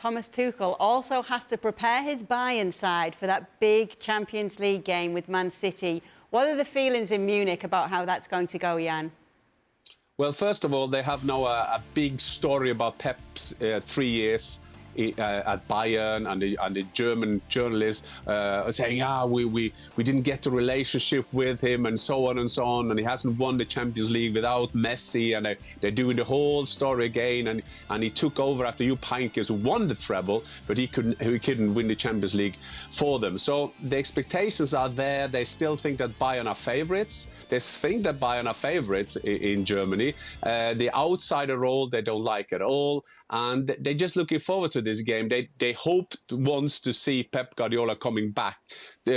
Thomas Tuchel also has to prepare his Bayern side for that big Champions League game with Man City. What are the feelings in Munich about how that's going to go, Jan? Well, first of all, they have now a big story about Pep's 3 years at Bayern, and the German journalists saying, we didn't get the relationship with him, and so on and so on, and he hasn't won the Champions League without Messi, and they're doing the whole story again, and he took over after Jupp Heynckes, who won the treble, but he couldn't win the Champions League for them. So the expectations are there. They still think that Bayern are favourites. They think that Bayern are favourites in Germany. The outsider role they don't like at all, and they're just looking forward to this game. They hope once to see Pep Guardiola coming back.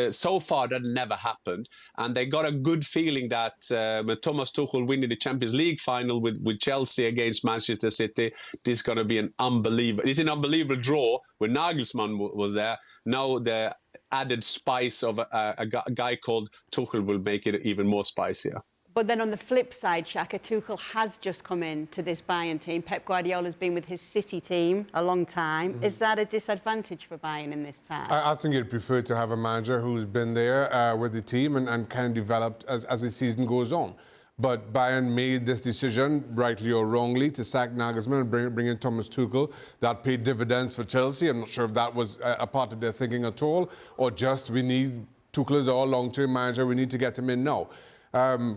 So far, that never happened, and they got a good feeling that when Thomas Tuchel winning the Champions League final with Chelsea against Manchester City, this is going to be an unbelievable draw. When Nagelsmann was there, now the added spice of a guy called Tuchel will make it even more spicier. But then on the flip side, Shaka, Tuchel has just come in to this Bayern team. Pep Guardiola's been with his City team a long time. Is that a disadvantage for Bayern in this time? I think you'd prefer to have a manager who's been there with the team and kind of developed as the season goes on. But Bayern made this decision, rightly or wrongly, to sack Nagelsmann and bring in Thomas Tuchel. That paid dividends for Chelsea. I'm not sure if that was a part of their thinking at all, or just we need Tuchel as our long-term manager, we need to get him in now.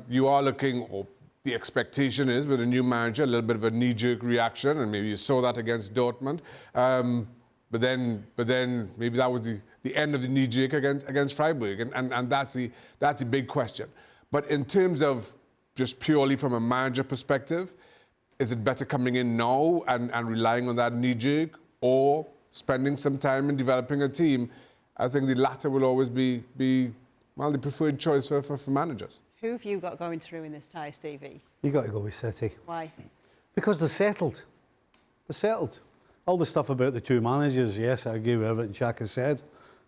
You are looking, or the expectation is, with a new manager, a little bit of a knee-jerk reaction, and maybe you saw that against Dortmund. But then maybe that was the end of the knee-jerk against Freiburg, and that's the big question. But in terms of just purely from a manager perspective, is it better coming in now and relying on that knee-jerk, or spending some time in developing a team? I think the latter will always be the preferred choice for managers. Who have you got going through in this tie, Stevie? You got to go with City. Why? Because they're settled. They're settled. All the stuff about the two managers, yes, I agree with everything Shaka said.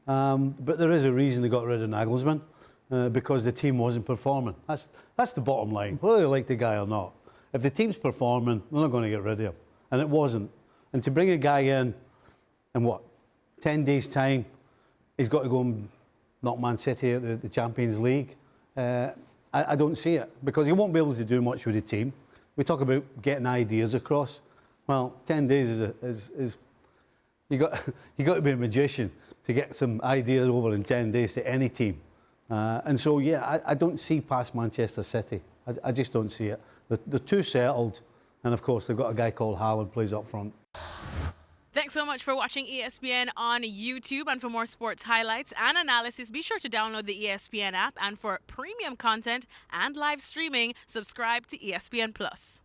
But there is a reason they got rid of Nagelsmann, because the team wasn't performing. That's the bottom line, whether you like the guy or not. If the team's performing, they're not going to get rid of him. And it wasn't. And to bring a guy in 10 days' time, he's got to go and knock Man City at the Champions League. I don't see it, because he won't be able to do much with the team. We talk about getting ideas across. Well, 10 days is you got to be a magician to get some ideas over in 10 days to any team. And so, yeah, I don't see past Manchester City. I just don't see it. They're too settled, and of course they've got a guy called Haaland plays up front. Thanks so much for watching ESPN on YouTube, and for more sports highlights and analysis, be sure to download the ESPN app, and for premium content and live streaming, subscribe to ESPN+.